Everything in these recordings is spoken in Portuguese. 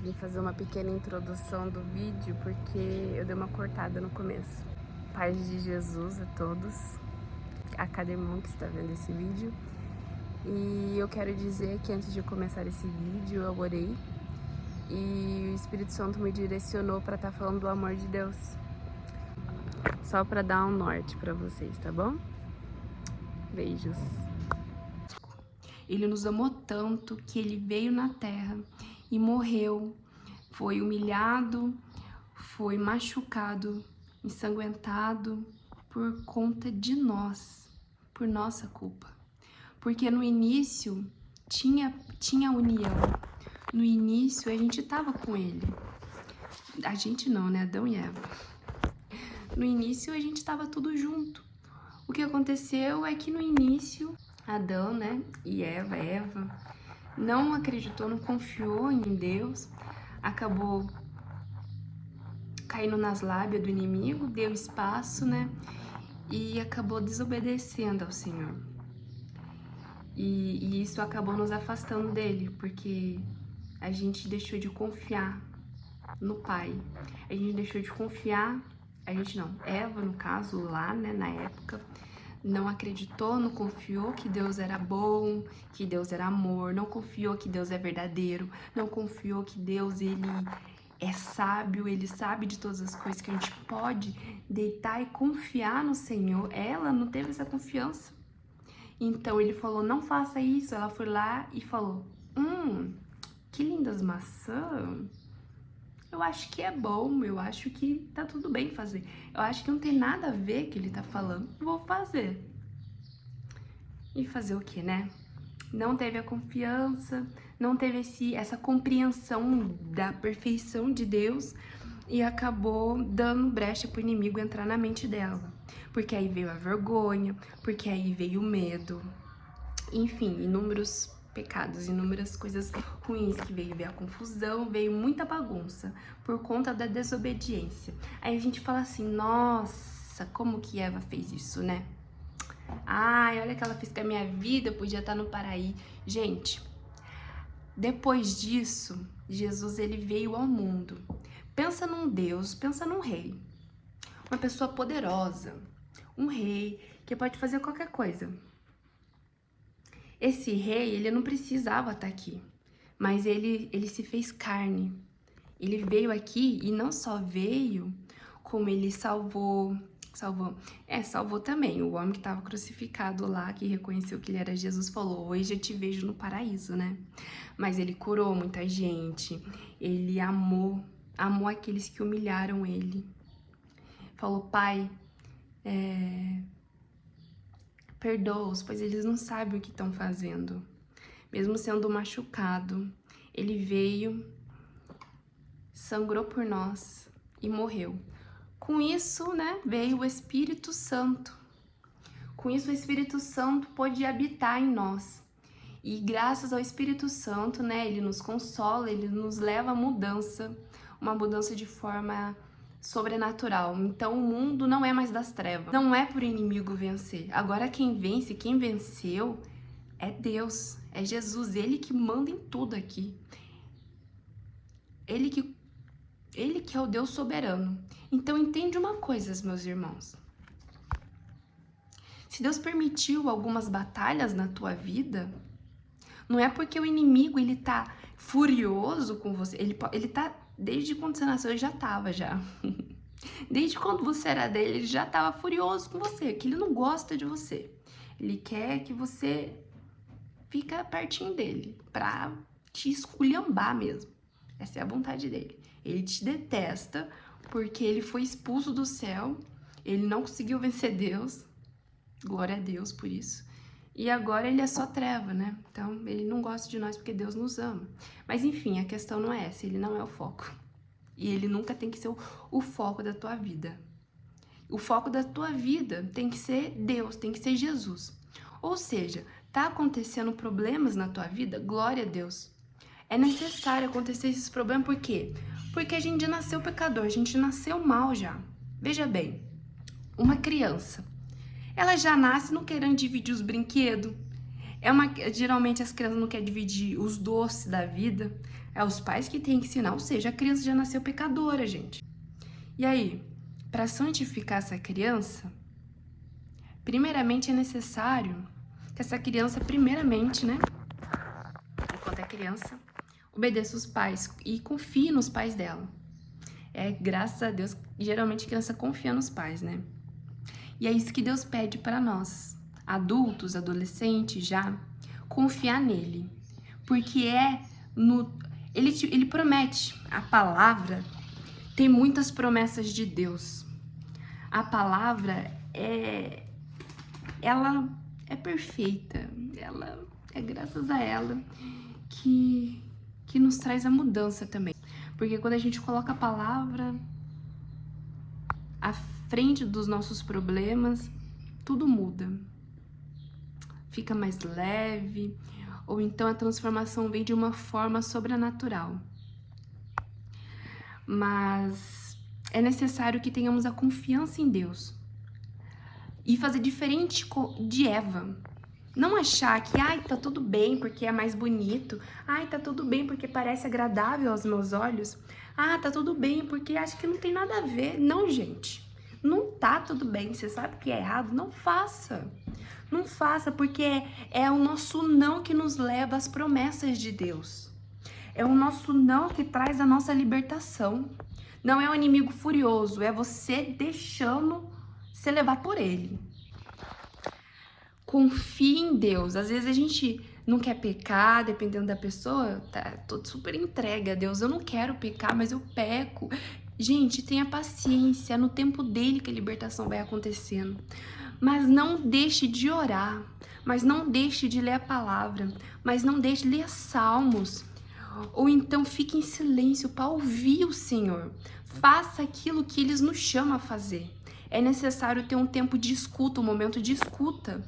Vim fazer uma pequena introdução do vídeo porque eu dei uma cortada no começo. Paz de Jesus a todos, a cada irmão que está vendo esse vídeo. E eu quero dizer que antes de começar esse vídeo eu orei e o Espírito Santo me direcionou para estar falando do amor de Deus. Só para dar um norte para vocês, tá bom? Beijos. Ele nos amou tanto que ele veio na terra e morreu. Foi humilhado, foi machucado, ensanguentado por conta de nós, por nossa culpa. Porque no início tinha união. No início a gente tava com ele. A gente não, né? Adão e Eva. No início a gente tava tudo junto. O que aconteceu é que no início Adão, né, e Eva, não acreditou, não confiou em Deus, acabou caindo nas lábias do inimigo, deu espaço, né, e acabou desobedecendo ao Senhor. E isso acabou nos afastando dele, porque a gente deixou de confiar no Pai. A gente deixou de confiar, Eva, no caso, lá, né, na época, não acreditou, não confiou que Deus era bom, que Deus era amor, não confiou que Deus é verdadeiro, não confiou que Deus, ele é sábio, ele sabe de todas as coisas, que a gente pode deitar e confiar no Senhor. Ela não teve essa confiança. Então ele falou, não faça isso. Ela foi lá e falou, que lindas maçãs. Eu acho que é bom, eu acho que tá tudo bem fazer. Eu acho que não tem nada a ver que ele tá falando. Vou fazer. E fazer o que, né? Não teve a confiança, não teve essa compreensão da perfeição de Deus e acabou dando brecha pro inimigo entrar na mente dela. Porque aí veio a vergonha, porque aí veio o medo. Enfim, inúmeros pecados, inúmeras coisas ruins que veio a confusão, veio muita bagunça por conta da desobediência. Aí a gente fala assim, nossa, como que Eva fez isso, né? Ai, olha o que ela fez com a minha vida, eu podia estar no paraíso. Gente, depois disso, Jesus ele veio ao mundo. Pensa num Deus, pensa num rei, uma pessoa poderosa, um rei que pode fazer qualquer coisa. Esse rei, ele não precisava estar aqui, mas ele se fez carne. Ele veio aqui e não só veio, como ele salvou também. O homem que estava crucificado lá, que reconheceu que ele era Jesus, falou, hoje eu te vejo no paraíso, né? Mas ele curou muita gente, ele amou aqueles que humilharam ele. Falou, Pai, perdoa-os, pois eles não sabem o que estão fazendo. Mesmo sendo machucado, ele veio, sangrou por nós e morreu. Com isso, né, veio o Espírito Santo. Com isso, o Espírito Santo pôde habitar em nós. E graças ao Espírito Santo, né, ele nos consola, ele nos leva à mudança, uma mudança de forma sobrenatural. Então o mundo não é mais das trevas, não é por inimigo vencer. Agora quem vence, quem venceu é Deus, é Jesus, ele que manda em tudo aqui. Ele que é o Deus soberano. Então entende uma coisa, meus irmãos. Se Deus permitiu algumas batalhas na tua vida, não é porque o inimigo ele tá furioso com você, ele tá desde quando você nasceu, ele já tava já. Desde quando você era dele, ele já tava furioso com você, que ele não gosta de você. Ele quer que você fica pertinho dele, pra te esculhambar mesmo. Essa é a vontade dele. Ele te detesta porque ele foi expulso do céu, ele não conseguiu vencer Deus, glória a Deus por isso. E agora ele é só treva, né? Então ele não gosta de nós porque Deus nos ama. Mas enfim, a questão não é essa, ele não é o foco. E ele nunca tem que ser o foco da tua vida. O foco da tua vida tem que ser Deus, tem que ser Jesus. Ou seja, tá acontecendo problemas na tua vida, glória a Deus. É necessário acontecer esses problemas, por quê? Porque a gente já nasceu pecador, a gente nasceu mal já. Veja bem, uma criança, ela já nasce não querendo dividir os brinquedos, Geralmente as crianças não querem dividir os doces da vida. É os pais que têm que ensinar. Ou seja, a criança já nasceu pecadora, gente. E aí, para santificar essa criança, primeiramente é necessário que essa criança, primeiramente, né? Enquanto é criança, obedeça os pais e confie nos pais dela. Graças a Deus, geralmente a criança confia nos pais, né? E é isso que Deus pede para nós, adultos, adolescentes já, confiar nele. Porque ele promete, a palavra tem muitas promessas de Deus. A palavra ela é perfeita, ela é graças a ela que nos traz a mudança também. Porque quando a gente coloca a palavra à frente dos nossos problemas, tudo muda. Fica mais leve, ou então a transformação vem de uma forma sobrenatural. Mas é necessário que tenhamos a confiança em Deus e fazer diferente de Eva. Não achar que, tá tudo bem porque é mais bonito. Tá tudo bem porque parece agradável aos meus olhos. Tá tudo bem porque acho que não tem nada a ver. Não, gente. Não tá tudo bem. Você sabe que é errado? Não faça. Não faça, porque é o nosso não que nos leva às promessas de Deus. É o nosso não que traz a nossa libertação. Não é o inimigo furioso, é você deixando se levar por ele. Confie em Deus. Às vezes a gente não quer pecar, dependendo da pessoa, tô super entregue a Deus. Eu não quero pecar, mas eu peco. Gente, tenha paciência, é no tempo dele que a libertação vai acontecendo. Mas não deixe de orar, mas não deixe de ler a palavra, mas não deixe de ler salmos. Ou então fique em silêncio para ouvir o Senhor. Faça aquilo que Ele nos chama a fazer. É necessário ter um tempo de escuta, um momento de escuta.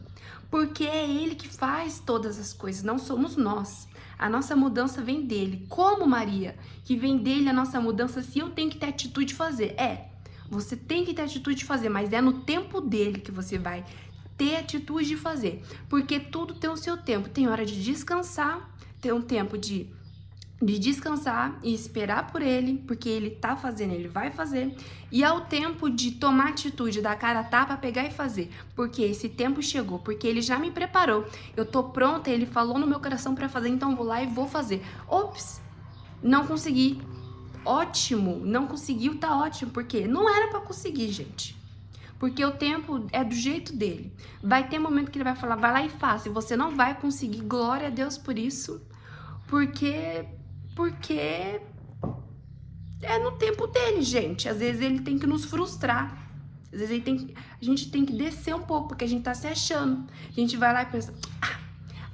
Porque é Ele que faz todas as coisas, não somos nós. A nossa mudança vem dele. Como Maria, que vem dele a nossa mudança, se eu tenho que ter atitude de fazer? Você tem que ter atitude de fazer, mas é no tempo dele que você vai ter atitude de fazer. Porque tudo tem o seu tempo. Tem hora de descansar, tem um tempo de descansar e esperar por ele, porque ele tá fazendo, ele vai fazer. E ao tempo de tomar atitude, dar cara a tapa, pegar e fazer. Porque esse tempo chegou, porque ele já me preparou. Eu tô pronta, ele falou no meu coração pra fazer, então vou lá e vou fazer. Ops, não consegui. Ótimo, não conseguiu, tá ótimo, porque não era pra conseguir, gente. Porque o tempo é do jeito dele. Vai ter momento que ele vai falar, vai lá e faça, e você não vai conseguir, glória a Deus por isso, porque é no tempo dele, gente. Às vezes ele tem que nos frustrar. Às vezes a gente tem que descer um pouco, porque a gente tá se achando. A gente vai lá e pensa,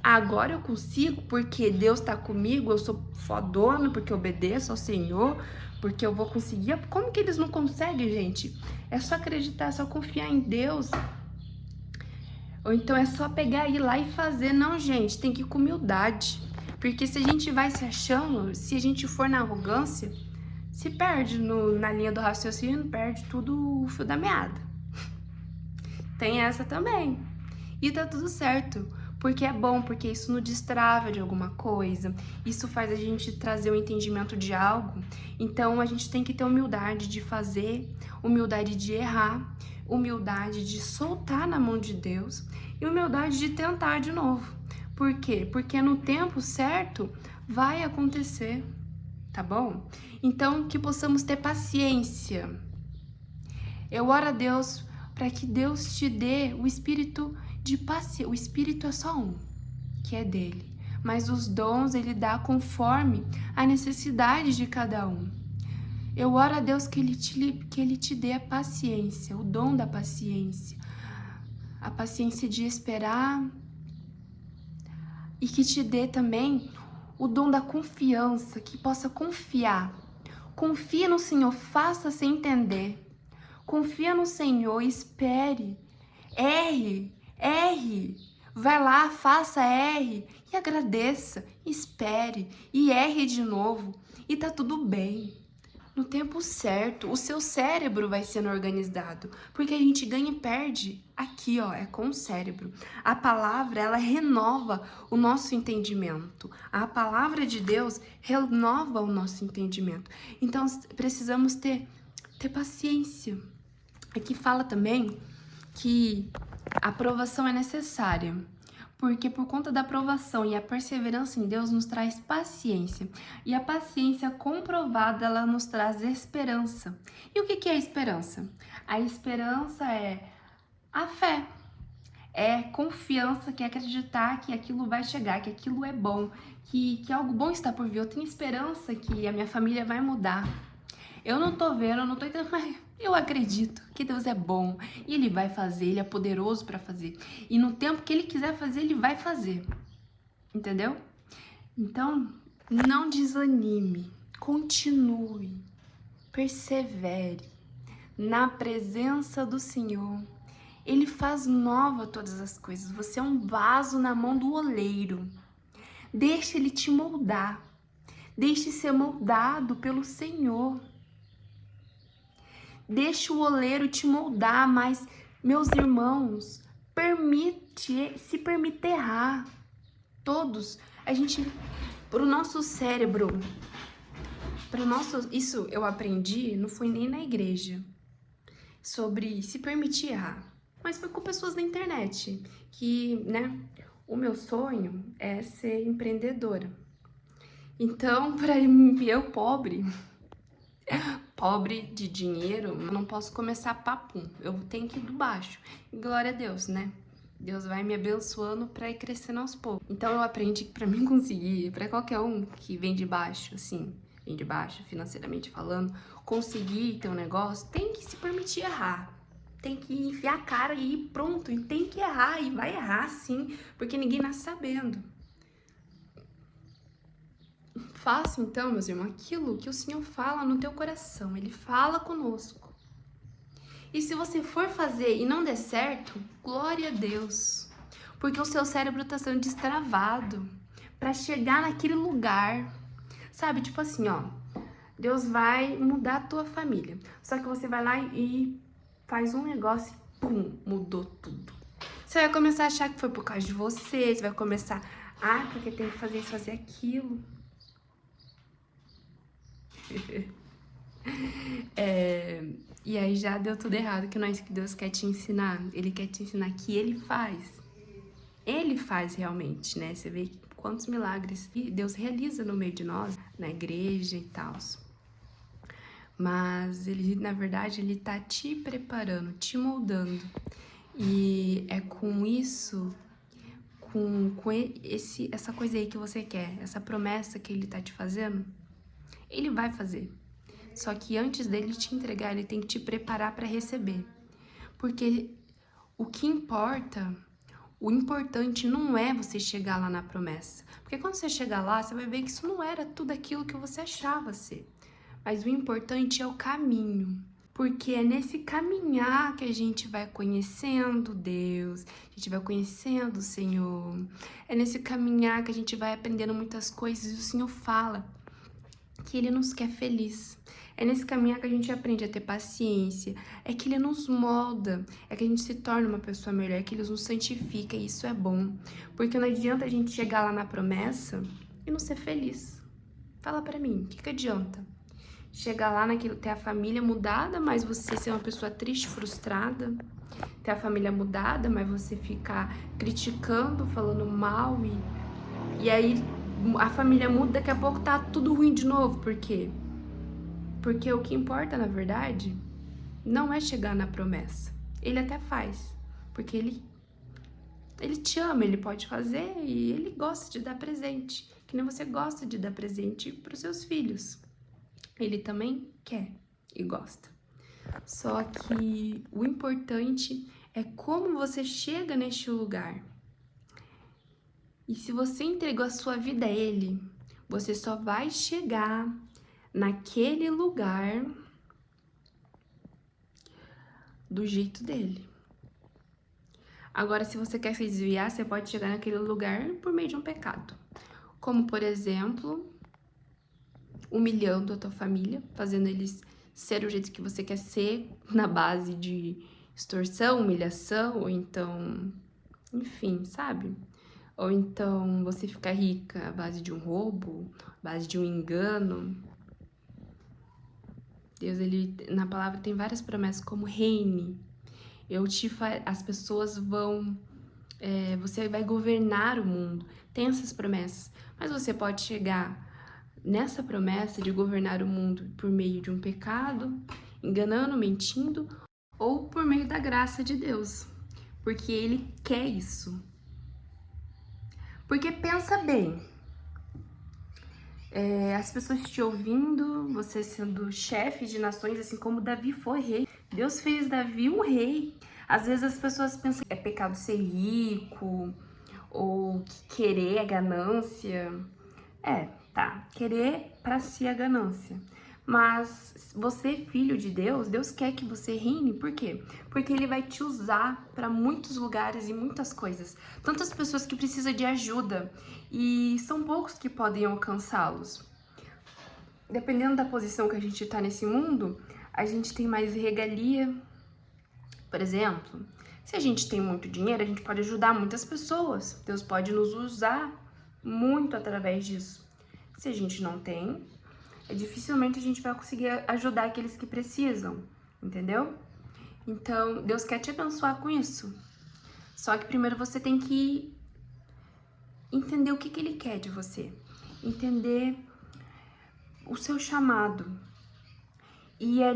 agora eu consigo, porque Deus tá comigo, eu sou fodona, porque eu obedeço ao Senhor, porque eu vou conseguir. Como que eles não conseguem, gente? É só acreditar, é só confiar em Deus. Ou então é só pegar, ir lá e fazer. Não, gente, tem que ir com humildade. Porque se a gente vai se achando, se a gente for na arrogância, se perde na linha do raciocínio, perde tudo o fio da meada. Tem essa também. E tá tudo certo. Porque é bom, porque isso nos destrava de alguma coisa. Isso faz a gente trazer o entendimento de algo. Então a gente tem que ter humildade de fazer, humildade de errar, humildade de soltar na mão de Deus e humildade de tentar de novo. Por quê? Porque no tempo certo vai acontecer, tá bom? Então, que possamos ter paciência. Eu oro a Deus para que Deus te dê o espírito de paciência. O espírito é só um, que é dele. Mas os dons ele dá conforme a necessidade de cada um. Eu oro a Deus que ele te dê a paciência, o dom da paciência. A paciência de esperar. E que te dê também o dom da confiança, que possa confiar. Confia no Senhor, faça sem entender. Confia no Senhor, espere. Erre. Vai lá, faça, erre e agradeça. Espere e erre de novo. E tá tudo bem. no tempo certo. O seu cérebro vai sendo organizado, porque a gente ganha e perde aqui, ó, é com o cérebro. A palavra, ela renova o nosso entendimento. A palavra de Deus renova o nosso entendimento. Então, precisamos ter paciência. Aqui fala também que a aprovação é necessária, porque por conta da aprovação e a perseverança em Deus nos traz paciência. E a paciência comprovada, ela nos traz esperança. E o que é a esperança? A esperança é a fé. É confiança, que é acreditar que aquilo vai chegar, que aquilo é bom, que algo bom está por vir. Eu tenho esperança que a minha família vai mudar. Eu não tô vendo, eu não tô entendendo, mas eu acredito que Deus é bom e Ele vai fazer, Ele é poderoso para fazer. E no tempo que Ele quiser fazer, Ele vai fazer. Entendeu? Então, não desanime, continue, persevere na presença do Senhor. Ele faz nova todas as coisas. Você é um vaso na mão do oleiro. Deixe Ele te moldar. Deixe ser moldado pelo Senhor. Deixa o oleiro te moldar, mas, meus irmãos, se permite errar. Todos, pro nosso cérebro, isso eu aprendi, não foi nem na igreja, sobre se permitir errar. Mas foi com pessoas da internet, que, né, o meu sonho é ser empreendedora. Então, para eu pobre de dinheiro, eu não posso começar papum. Eu tenho que ir do baixo. E glória a Deus, né? Deus vai me abençoando para ir crescendo aos poucos. Então eu aprendi que para mim conseguir, para qualquer um que vem de baixo, assim, vem de baixo financeiramente falando, conseguir ter um negócio, tem que se permitir errar. Tem que enfiar a cara e ir pronto. E tem que errar, e vai errar sim, porque ninguém nasce sabendo. Faça então, meus irmãos, aquilo que o Senhor fala no teu coração. Ele fala conosco. E se você for fazer e não der certo, glória a Deus. Porque o seu cérebro está sendo destravado para chegar naquele lugar. Sabe, tipo assim, ó. Deus vai mudar a tua família. Só que você vai lá e faz um negócio e pum, mudou tudo. Você vai começar a achar que foi por causa de você. Você vai começar, porque tem que fazer isso, fazer aquilo. E aí já deu tudo errado, que não é isso que Deus quer te ensinar. Ele quer te ensinar que Ele faz. Ele faz realmente, né? Você vê quantos milagres Deus realiza no meio de nós, na igreja e tal. Mas Ele, na verdade, Ele tá te preparando, te moldando. E é com isso, com essa coisa aí que você quer, essa promessa que Ele tá te fazendo, Ele vai fazer. Só que antes dele te entregar, ele tem que te preparar para receber. Porque o que importa, o importante não é você chegar lá na promessa. Porque quando você chegar lá, você vai ver que isso não era tudo aquilo que você achava ser. Mas o importante é o caminho. Porque é nesse caminhar que a gente vai conhecendo Deus, a gente vai conhecendo o Senhor. É nesse caminhar que a gente vai aprendendo muitas coisas e o Senhor fala que Ele nos quer feliz. É nesse caminhar que a gente aprende a ter paciência, é que Ele nos molda, é que a gente se torna uma pessoa melhor, é que Ele nos santifica, e isso é bom. Porque não adianta a gente chegar lá na promessa e não ser feliz. Fala pra mim, o que adianta? Chegar lá naquilo, ter a família mudada, mas você ser uma pessoa triste, frustrada, ter a família mudada, mas você ficar criticando, falando mal, e aí a família muda, daqui a pouco tá tudo ruim de novo. Por quê? Porque o que importa, na verdade, não é chegar na promessa. Ele até faz, porque ele te ama, ele pode fazer e ele gosta de dar presente. Que nem você gosta de dar presente para os seus filhos. Ele também quer e gosta. Só que o importante é como você chega neste lugar. E se você entregou a sua vida a Ele, você só vai chegar naquele lugar do jeito dele. Agora, se você quer se desviar, você pode chegar naquele lugar por meio de um pecado. Como, por exemplo, humilhando a tua família, fazendo eles ser o jeito que você quer ser, na base de extorsão, humilhação, ou então, enfim, sabe? Ou então você ficar rica à base de um roubo, à base de um engano. Deus, ele, na palavra tem várias promessas, como reine. As pessoas vão, você vai governar o mundo. Tem essas promessas. Mas você pode chegar nessa promessa de governar o mundo por meio de um pecado, enganando, mentindo, ou por meio da graça de Deus. Porque ele quer isso. Porque pensa bem, as pessoas te ouvindo, você sendo chefe de nações, assim como Davi foi rei. Deus fez Davi um rei. Às vezes as pessoas pensam que é pecado ser rico, ou que querer é ganância. Tá, querer pra si a ganância. Mas você, filho de Deus, Deus quer que você reine, por quê? Porque ele vai te usar para muitos lugares e muitas coisas. Tantas pessoas que precisam de ajuda e são poucos que podem alcançá-los. Dependendo da posição que a gente tá nesse mundo, a gente tem mais regalia. Por exemplo, se a gente tem muito dinheiro, a gente pode ajudar muitas pessoas. Deus pode nos usar muito através disso. Se a gente não tem, dificilmente a gente vai conseguir ajudar aqueles que precisam, entendeu? Então, Deus quer te abençoar com isso. Só que primeiro você tem que entender o que Ele quer de você. Entender o seu chamado. E é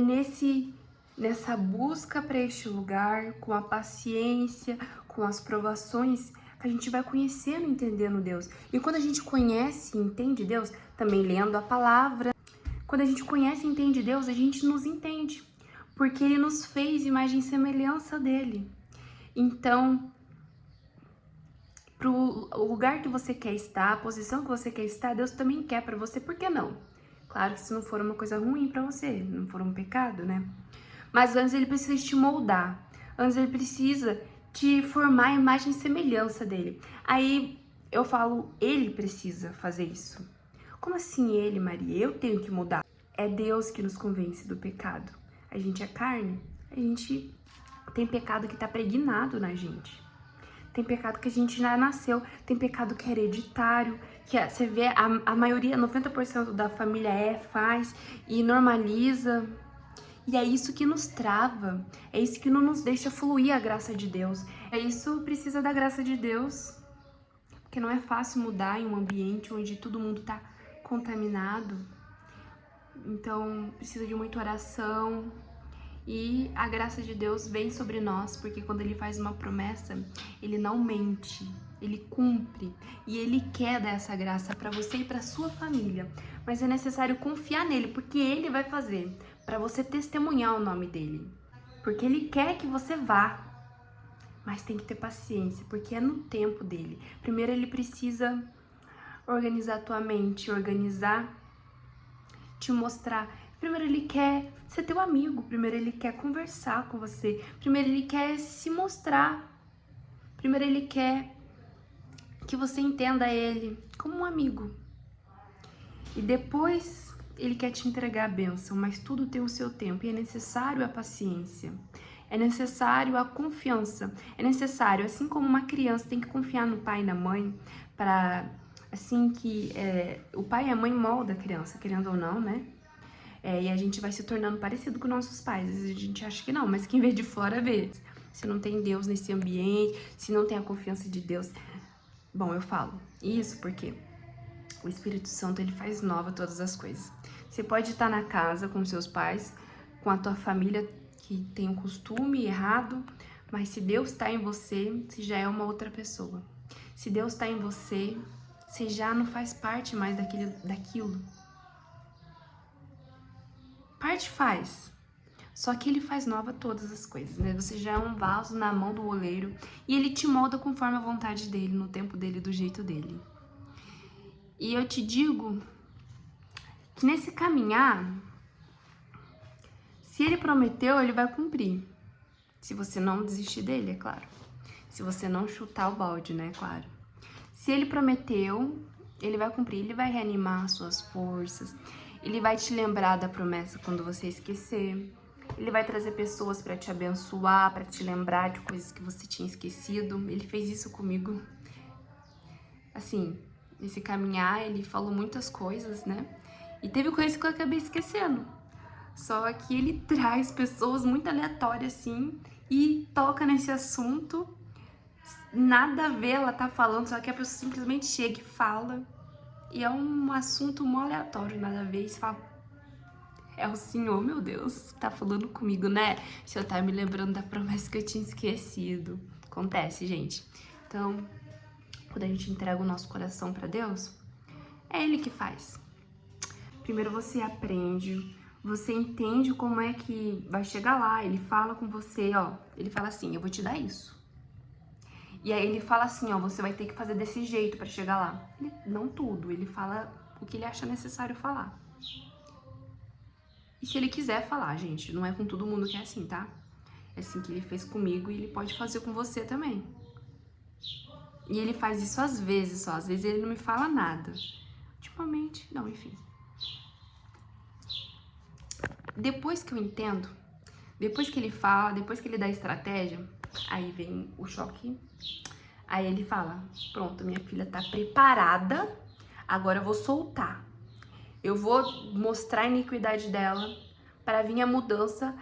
nessa busca para este lugar, com a paciência, com as provações, que a gente vai conhecendo e entendendo Deus. E quando a gente conhece e entende Deus, também lendo a palavra, quando a gente conhece e entende Deus, a gente nos entende, porque Ele nos fez imagem e semelhança dEle. Então, pro lugar que você quer estar, a posição que você quer estar, Deus também quer para você, por que não? Claro que se não for uma coisa ruim para você, não for um pecado, né? Mas antes Ele precisa te moldar, antes Ele precisa te formar a imagem e semelhança dEle. Aí eu falo, Ele precisa fazer isso. Como assim Ele, Maria? Eu tenho que mudar. É Deus que nos convence do pecado. A gente é carne, a gente tem pecado que tá pregnado na gente. Tem pecado que a gente já nasceu, tem pecado que é hereditário, que você vê, a maioria, 90% da família faz e normaliza. E é isso que nos trava, é isso que não nos deixa fluir a graça de Deus. É isso precisa da graça de Deus, porque não é fácil mudar em um ambiente onde todo mundo tá contaminado. Então, precisa de muita oração e a graça de Deus vem sobre nós, porque quando Ele faz uma promessa, Ele não mente, Ele cumpre e Ele quer dar essa graça para você e para sua família. Mas é necessário confiar nele, porque Ele vai fazer para você testemunhar o nome dEle, porque Ele quer que você vá. Mas tem que ter paciência, porque é no tempo dEle. Primeiro Ele precisa organizar a tua mente, te mostrar. Primeiro Ele quer ser teu amigo, primeiro Ele quer conversar com você, primeiro Ele quer se mostrar, primeiro Ele quer que você entenda Ele como um amigo. E depois Ele quer te entregar a bênção, mas tudo tem o seu tempo e é necessário a paciência. É necessário a confiança, é necessário, assim como uma criança tem que confiar no pai e na mãe, para assim que o pai e a mãe moldam a criança, querendo ou não, né? E a gente vai se tornando parecido com nossos pais. Às vezes a gente acha que não, mas quem vê de fora vê. Se não tem Deus nesse ambiente, se não tem a confiança de Deus. Bom, eu falo isso porque o Espírito Santo, ele faz nova todas as coisas. Você pode estar na casa com seus pais, com a tua família que tem um costume errado, mas se Deus está em você, você já é uma outra pessoa. Se Deus está em você, você já não faz parte mais daquilo. Parte faz, só que Ele faz nova todas as coisas, né? Você já é um vaso na mão do oleiro e Ele te molda conforme a vontade dEle, no tempo dEle, do jeito dEle. E eu te digo que nesse caminhar, se Ele prometeu, Ele vai cumprir. Se você não desistir dEle, é claro. Se você não chutar o balde, né? Claro. Se Ele prometeu, Ele vai cumprir, ele vai reanimar as suas forças, ele vai te lembrar da promessa quando você esquecer, ele vai trazer pessoas para te abençoar, para te lembrar de coisas que você tinha esquecido. Ele fez isso comigo. Assim, nesse caminhar, ele falou muitas coisas, né? E teve coisas que eu acabei esquecendo. Só que ele traz pessoas muito aleatórias, assim, e toca nesse assunto. Nada a ver ela tá falando, só que a pessoa simplesmente chega e fala. E é um assunto mó aleatório, nada a ver. E você fala, é o Senhor, meu Deus, tá falando comigo, né? O Senhor tá me lembrando da promessa que eu tinha esquecido. Acontece, gente. Então, quando a gente entrega o nosso coração pra Deus, é Ele que faz. Primeiro você aprende, você entende como é que vai chegar lá. Ele fala com você, ó. Ele fala assim, eu vou te dar isso. E aí ele fala assim, ó, você vai ter que fazer desse jeito pra chegar lá. Não tudo, ele fala o que ele acha necessário falar. E se ele quiser falar, gente, não é com todo mundo que é assim, tá? É assim que ele fez comigo e ele pode fazer com você também. E ele faz isso às vezes só, às vezes ele não me fala nada. Ultimamente, não, enfim. Depois que eu entendo, depois que ele fala, depois que ele dá estratégia, aí vem o choque. Aí ele fala, pronto, minha filha tá preparada, agora eu vou soltar. Eu vou mostrar a iniquidade dela para vir a mudança.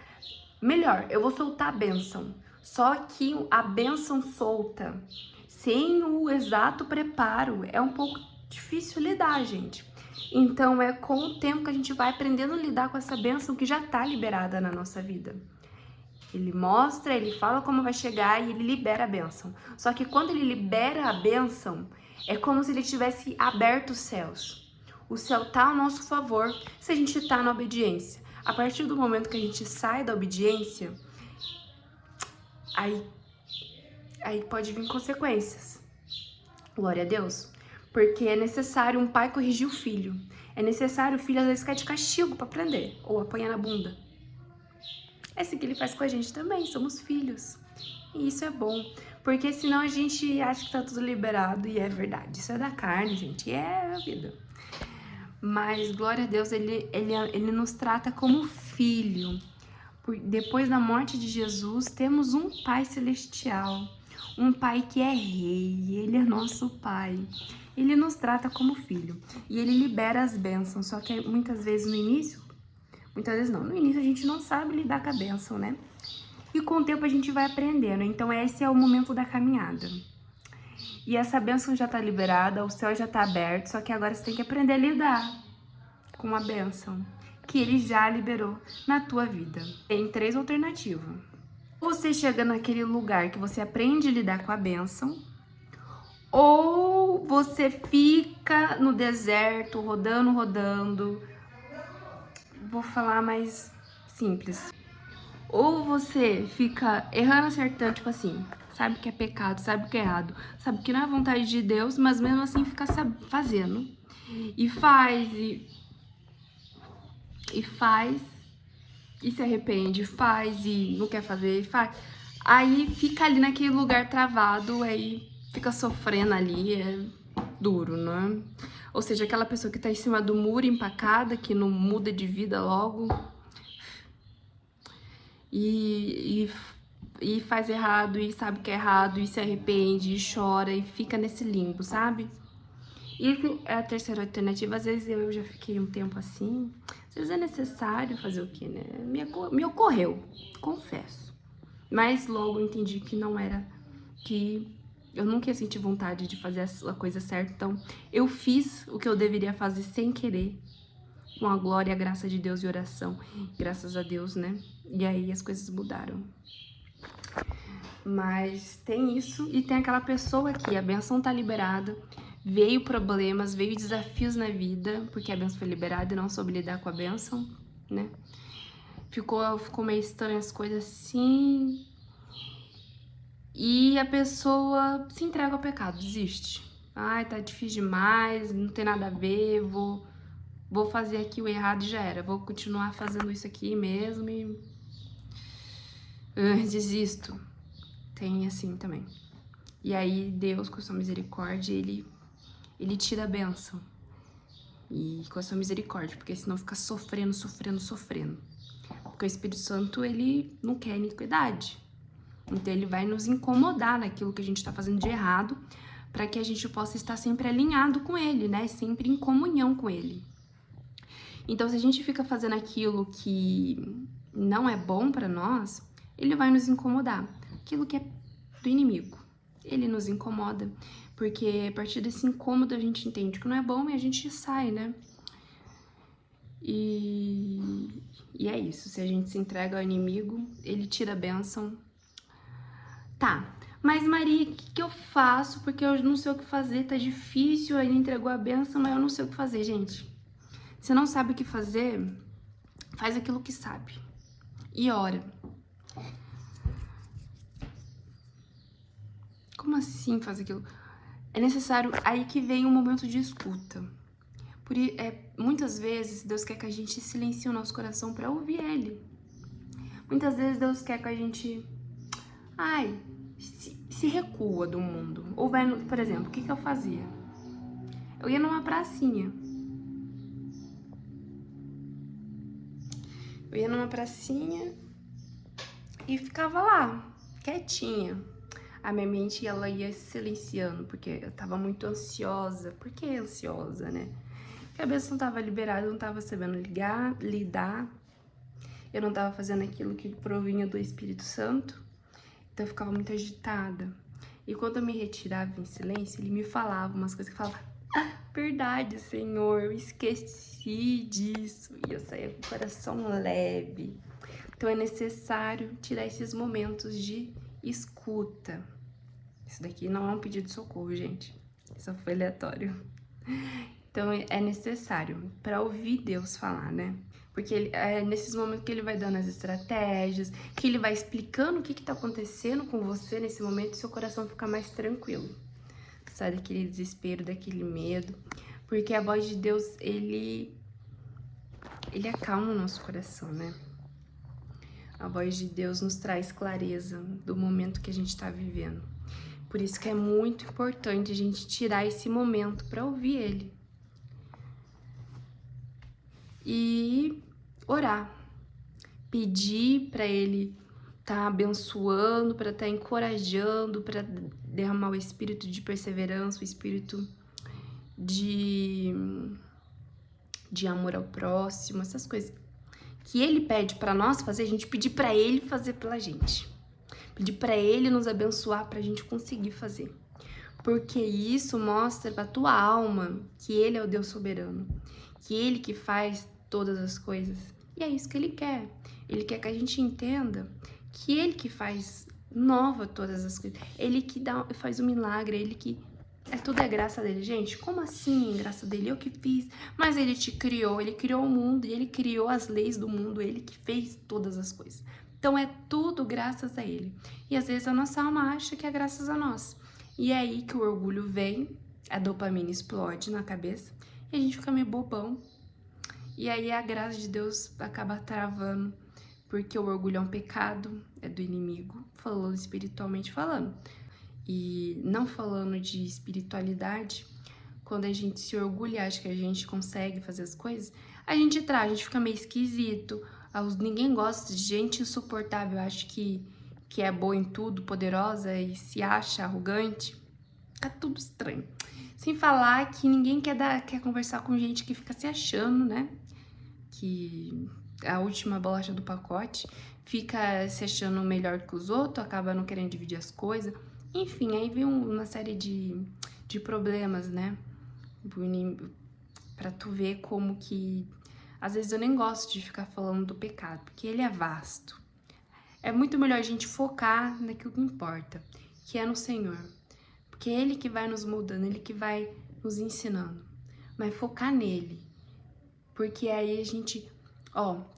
Melhor, eu vou soltar a bênção. Só que a bênção solta, sem o exato preparo, é um pouco difícil lidar, gente. Então é com o tempo que a gente vai aprendendo a lidar com essa bênção que já tá liberada na nossa vida. Ele mostra, ele fala como vai chegar e ele libera a bênção. Só que quando ele libera a bênção, é como se ele tivesse aberto os céus. O céu tá ao nosso favor se a gente tá na obediência. A partir do momento que a gente sai da obediência, aí pode vir consequências. Glória a Deus. Porque é necessário um pai corrigir o filho. É necessário o filho às vezes ficar de castigo para aprender ou apanhar na bunda. É assim que ele faz com a gente também, somos filhos. E isso é bom, porque senão a gente acha que tá tudo liberado e é verdade. Isso é da carne, gente, e é a vida. Mas, glória a Deus, ele nos trata como filho. Depois da morte de Jesus, temos um Pai Celestial, um Pai que é rei, ele é nosso Pai. Ele nos trata como filho e ele libera as bênçãos, só que muitas vezes no início, muitas vezes não, no início a gente não sabe lidar com a bênção, né? E com o tempo a gente vai aprendendo, então esse é o momento da caminhada. E essa bênção já tá liberada, o céu já tá aberto, só que agora você tem que aprender a lidar com a bênção que ele já liberou na tua vida. Tem 3 alternativas. Você chega naquele lugar que você aprende a lidar com a bênção, ou você fica no deserto, rodando. Vou falar mais simples. Ou você fica errando, acertando, tipo assim, sabe que é pecado, sabe que é errado, sabe que não é vontade de Deus, mas mesmo assim fica fazendo. E faz, e se arrepende, faz e não quer fazer, faz. Aí fica ali naquele lugar travado, aí fica sofrendo ali, é duro, né? Ou seja, aquela pessoa que tá em cima do muro empacada, que não muda de vida logo e faz errado, e sabe que é errado, e se arrepende, e chora, e fica nesse limbo, sabe? E a terceira alternativa, às vezes eu já fiquei um tempo assim, às vezes é necessário fazer o quê, né? Me ocorreu, confesso. Mas logo eu entendi que não era, que eu nunca ia sentir vontade de fazer a coisa certa, então eu fiz o que eu deveria fazer sem querer, com a glória e a graça de Deus e oração, graças a Deus, né? E aí as coisas mudaram. Mas tem isso e tem aquela pessoa que a benção tá liberada, veio problemas, veio desafios na vida, porque a benção foi liberada e não soube lidar com a benção, né? Ficou meio estranho as coisas assim. E a pessoa se entrega ao pecado, desiste. Ai, tá difícil demais, não tem nada a ver, vou fazer aqui o errado e já era. Vou continuar fazendo isso aqui mesmo e desisto. Tem assim também. E aí Deus, com sua misericórdia, ele ele tira a bênção. E com a sua misericórdia, porque senão fica sofrendo. Porque o Espírito Santo, ele não quer iniquidade. Então ele vai nos incomodar naquilo que a gente está fazendo de errado, para que a gente possa estar sempre alinhado com ele, né? Sempre em comunhão com ele. Então, se a gente fica fazendo aquilo que não é bom para nós, ele vai nos incomodar. Aquilo que é do inimigo, ele nos incomoda, porque a partir desse incômodo a gente entende que não é bom e a gente sai, né? E é isso, se a gente se entrega ao inimigo, ele tira a bênção. Tá, mas Maria, o que eu faço? Porque eu não sei o que fazer, tá difícil, ele entregou a bênção, mas eu não sei o que fazer, gente. Se não sabe o que fazer, faz aquilo que sabe e ora. Como assim faz aquilo? É necessário, aí que vem um momento de escuta. Muitas vezes Deus quer que a gente silencie o nosso coração para ouvir Ele. Muitas vezes Deus quer que a gente se recua do mundo. Ou vai, por exemplo, o que eu fazia? Eu ia numa pracinha. E ficava lá, quietinha. A minha mente, ela ia se silenciando, porque eu tava muito ansiosa. Por que ansiosa, né? A cabeça não tava liberada, eu não tava sabendo lidar. Eu não tava fazendo aquilo que provinha do Espírito Santo. Então eu ficava muito agitada. E quando eu me retirava em silêncio, ele me falava umas coisas que eu falava: verdade, Senhor, eu esqueci disso. E eu saía com o coração leve. Então é necessário tirar esses momentos de escuta. Isso daqui não é um pedido de socorro, gente. Isso foi aleatório. Então é necessário para ouvir Deus falar, né? Porque é nesses momentos que ele vai dando as estratégias, que ele vai explicando o que tá acontecendo com você nesse momento, e seu coração fica mais tranquilo. Sai daquele desespero, daquele medo. Porque a voz de Deus, ele acalma o nosso coração, né? A voz de Deus nos traz clareza do momento que a gente está vivendo. Por isso que é muito importante a gente tirar esse momento para ouvir Ele. E orar. Pedir para Ele estar abençoando, para estar encorajando, para derramar o espírito de perseverança, o espírito de amor ao próximo, essas coisas que Ele pede para nós fazer, a gente pedir para Ele fazer pela gente. Pedir para Ele nos abençoar para a gente conseguir fazer. Porque isso mostra para a tua alma que Ele é o Deus soberano. Que Ele que faz todas as coisas. E é isso que Ele quer. Ele quer que a gente entenda que Ele que faz nova todas as coisas. Ele que faz o milagre, Ele que... tudo é graça dele. Gente, como assim é graça dele? Eu que fiz. Mas ele te criou, ele criou o mundo, e ele criou as leis do mundo, ele que fez todas as coisas. Então é tudo graças a ele. E às vezes a nossa alma acha que é graças a nós. E é aí que o orgulho vem, a dopamina explode na cabeça, e a gente fica meio bobão. E aí a graça de Deus acaba travando, porque o orgulho é um pecado, é do inimigo, falando espiritualmente falando. E não falando de espiritualidade, quando a gente se orgulha e acha que a gente consegue fazer as coisas, a gente fica meio esquisito. Ninguém gosta de gente insuportável, acho que é boa em tudo, poderosa e se acha arrogante. É tudo estranho. Sem falar que ninguém quer conversar com gente que fica se achando, né? Que a última bolacha do pacote, fica se achando melhor que os outros, acaba não querendo dividir as coisas. Enfim, aí vem uma série de problemas, né? Pra tu ver como que... Às vezes eu nem gosto de ficar falando do pecado, porque ele é vasto. É muito melhor a gente focar naquilo que importa, que é no Senhor. Porque é Ele que vai nos moldando, Ele que vai nos ensinando. Mas focar nele. Porque aí a gente...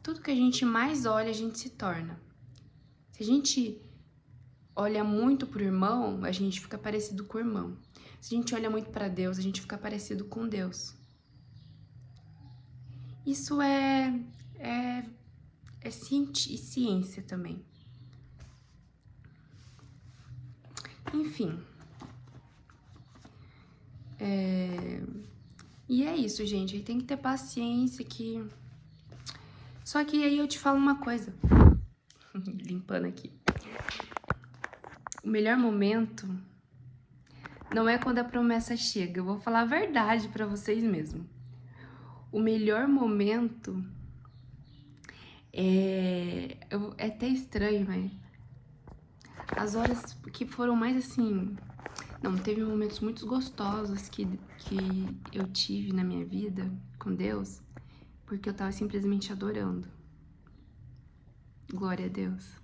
tudo que a gente mais olha, a gente se torna. Se a gente olha muito pro irmão, a gente fica parecido com o irmão. Se a gente olha muito para Deus, a gente fica parecido com Deus. Isso é ciência também. Enfim. E é isso, gente. Aí tem que ter paciência que... Só que aí eu te falo uma coisa. Limpando aqui. O melhor momento não é quando a promessa chega. Eu vou falar a verdade pra vocês mesmo. O melhor momento é até estranho, mas as horas que foram mais assim... Não, teve momentos muito gostosos que eu tive na minha vida com Deus, porque eu tava simplesmente adorando. Glória a Deus.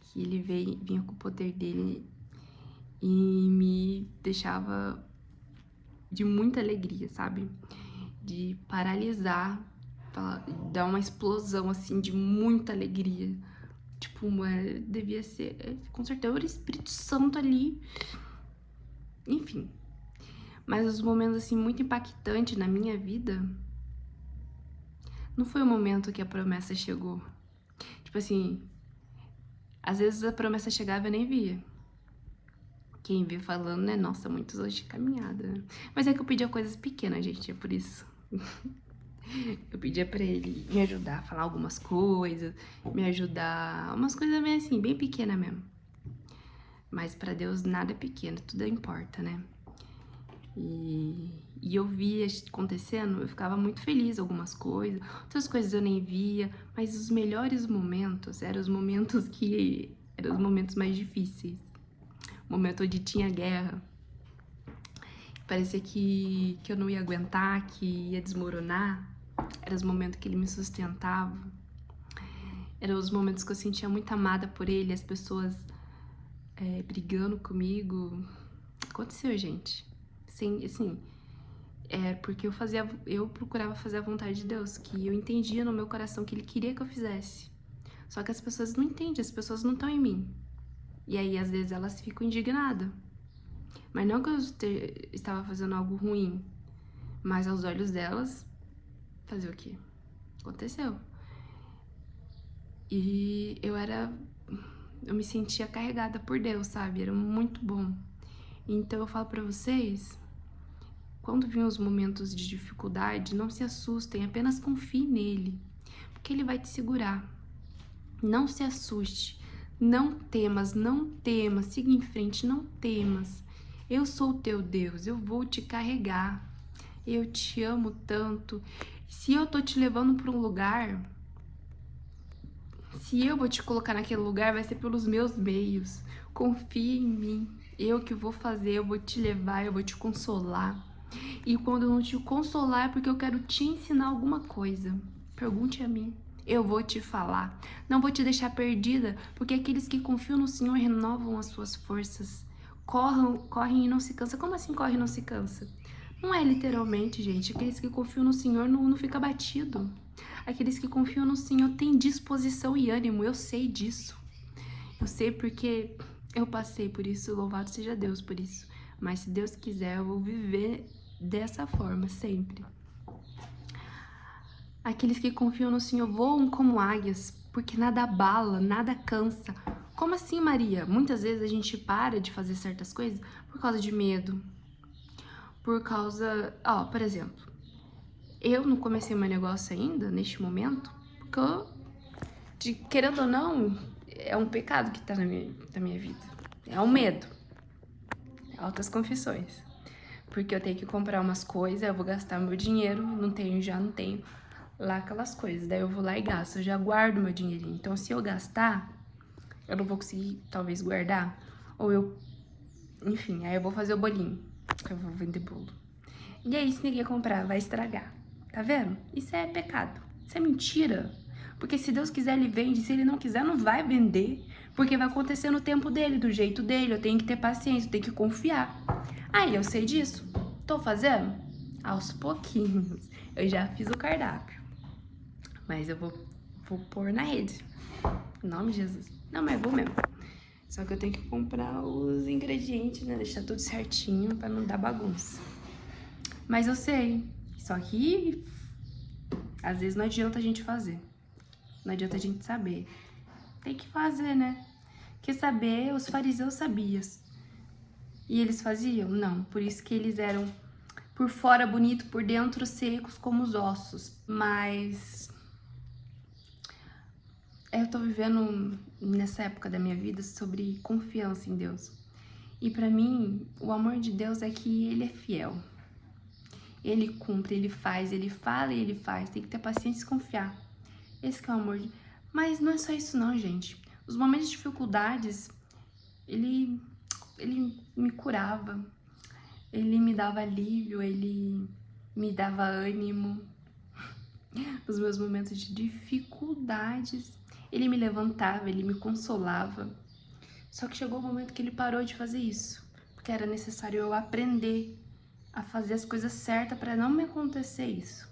Que Ele vinha com o poder dele e me deixava de muita alegria, sabe? De paralisar, dar uma explosão assim de muita alegria. Tipo, devia ser, com certeza, o Espírito Santo ali. Enfim. Mas os momentos assim muito impactantes na minha vida não foi o momento que a promessa chegou. Tipo assim, às vezes a promessa chegava e eu nem via. Quem vê falando, né? Nossa, muitos anos de caminhada, né? Mas é que eu pedia coisas pequenas, gente, é por isso. Eu pedia pra ele me ajudar a falar algumas coisas, me ajudar... Umas coisas bem assim, bem pequenas mesmo. Mas pra Deus nada é pequeno, tudo importa, né? E eu via acontecendo, eu ficava muito feliz algumas coisas, outras coisas eu nem via, mas os melhores momentos eram os momentos eram os momentos mais difíceis. O momento onde tinha guerra. Parecia que eu não ia aguentar, que ia desmoronar. Eram os momentos que ele me sustentava. Eram os momentos que eu sentia muito amada por ele, as pessoas brigando comigo. Aconteceu, gente. Sim, assim, porque eu procurava fazer a vontade de Deus, que eu entendia no meu coração que Ele queria que eu fizesse. Só que as pessoas não entendem, as pessoas não estão em mim. E aí, às vezes, elas ficam indignadas. Mas não que eu estava fazendo algo ruim, mas aos olhos delas, fazer o quê? Aconteceu. E eu me sentia carregada por Deus, sabe? Era muito bom. Então eu falo pra vocês, quando vinham os momentos de dificuldade, não se assustem, apenas confie nele, porque ele vai te segurar. Não se assuste, não temas, não temas, siga em frente, não temas. Eu sou o teu Deus, eu vou te carregar. Eu te amo tanto. Se eu tô te levando para um lugar, se eu vou te colocar naquele lugar, vai ser pelos meus meios. Confia em mim. Eu que vou fazer, eu vou te levar, eu vou te consolar. E quando eu não te consolar é porque eu quero te ensinar alguma coisa. Pergunte a mim. Eu vou te falar. Não vou te deixar perdida, porque aqueles que confiam no Senhor renovam as suas forças. Correm e não se cansa. Como assim corre e não se cansa? Não é literalmente, gente. Aqueles que confiam no Senhor não fica batido. Aqueles que confiam no Senhor têm disposição e ânimo. Eu sei disso. Eu sei porque eu passei por isso. Louvado seja Deus por isso. Mas se Deus quiser, eu vou viver dessa forma sempre. Aqueles que confiam no Senhor voam como águias, porque nada abala, nada cansa. Como assim, Maria? Muitas vezes a gente para de fazer certas coisas por causa de medo. Por causa... por exemplo, eu não comecei meu negócio ainda, neste momento, porque eu, querendo ou não, é um pecado que tá na minha vida. É o medo. Altas confissões. Porque eu tenho que comprar umas coisas, eu vou gastar meu dinheiro, não tenho lá aquelas coisas. Daí eu vou lá e gasto, eu já guardo meu dinheirinho. Então, se eu gastar, eu não vou conseguir, talvez, guardar. Enfim, aí eu vou fazer o bolinho, que eu vou vender bolo. E aí, se ninguém comprar, vai estragar. Tá vendo? Isso é pecado. Isso é mentira. Porque se Deus quiser, Ele vende. Se Ele não quiser, não vai vender. Porque vai acontecer no tempo dele, do jeito dele. Eu tenho que ter paciência, eu tenho que confiar. Aí, eu sei disso. Tô fazendo? Aos pouquinhos. Eu já fiz o cardápio. Mas eu vou pôr na rede. Em nome de Jesus. Não, mas vou mesmo. Só que eu tenho que comprar os ingredientes, né? Deixar tudo certinho pra não dar bagunça. Mas eu sei. Só que às vezes não adianta a gente fazer. Não adianta a gente saber. Tem que fazer, né? Porque saber, os fariseus sabiam. E eles faziam? Não. Por isso que eles eram por fora bonito, por dentro secos como os ossos. Mas eu tô vivendo nessa época da minha vida sobre confiança em Deus. E pra mim, o amor de Deus é que ele é fiel. Ele cumpre, ele faz, ele fala e ele faz. Tem que ter paciência e confiar. Esse que é o amor de... Mas não é só isso não, gente. Os momentos de dificuldades, ele me curava. Ele me dava alívio, ele me dava ânimo. Nos meus momentos de dificuldades, ele me levantava, ele me consolava. Só que chegou o momento que ele parou de fazer isso, porque era necessário eu aprender a fazer as coisas certas para não me acontecer isso.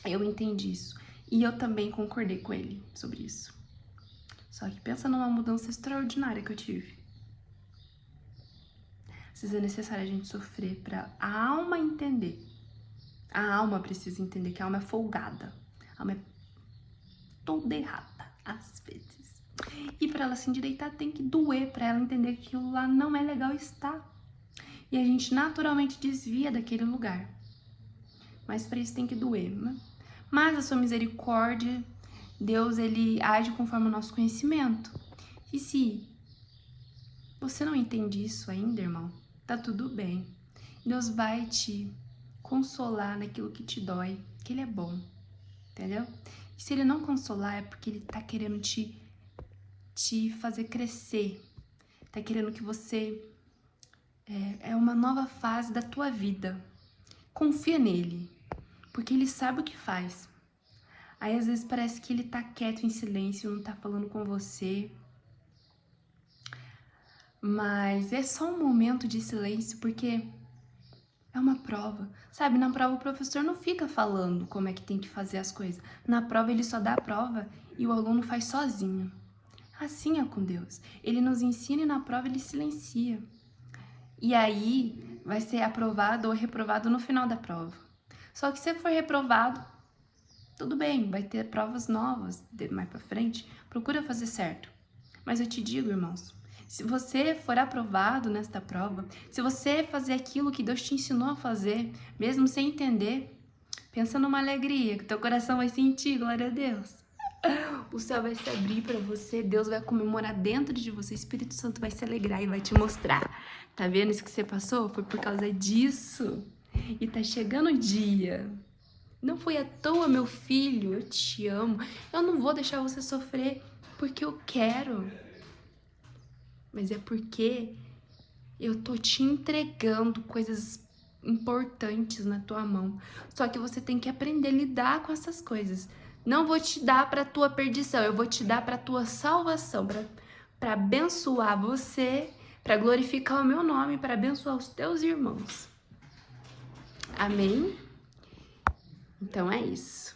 Eu entendi isso e eu também concordei com ele sobre isso. Só que pensa numa mudança extraordinária que eu tive. Às vezes é necessário a gente sofrer para a alma entender. A alma precisa entender que a alma é folgada. A alma é toda errada, às vezes. E para ela se endireitar tem que doer, para ela entender que aquilo lá não é legal estar. E a gente naturalmente desvia daquele lugar. Mas para isso tem que doer, né? Mas a sua misericórdia, Deus, ele age conforme o nosso conhecimento. E se você não entende isso ainda, irmão, tá tudo bem. Deus vai te consolar naquilo que te dói, que ele é bom, entendeu? E se ele não consolar é porque ele tá querendo te fazer crescer, tá querendo que você é uma nova fase da tua vida. Confia nele, porque ele sabe o que faz. Aí às vezes parece que ele tá quieto em silêncio, não tá falando com você. Mas é só um momento de silêncio, porque é uma prova. Sabe, na prova o professor não fica falando como é que tem que fazer as coisas. Na prova ele só dá a prova e o aluno faz sozinho. Assim é com Deus. Ele nos ensina e na prova ele silencia. E aí vai ser aprovado ou reprovado no final da prova. Só que se for reprovado, tudo bem, vai ter provas novas mais pra frente. Procura fazer certo. Mas eu te digo, irmãos, se você for aprovado nesta prova, se você fazer aquilo que Deus te ensinou a fazer, mesmo sem entender, pensa numa alegria que teu coração vai sentir, glória a Deus. O céu vai se abrir para você, Deus vai comemorar dentro de você, o Espírito Santo vai se alegrar e vai te mostrar. Tá vendo isso que você passou? Foi por causa disso. E tá chegando o dia. Não foi à toa, meu filho, eu te amo. Eu não vou deixar você sofrer porque eu quero. Mas é porque eu tô te entregando coisas importantes na tua mão. Só que você tem que aprender a lidar com essas coisas. Não vou te dar para tua perdição, eu vou te dar para tua salvação, para abençoar você, para glorificar o meu nome, para abençoar os teus irmãos. Amém? Então é isso.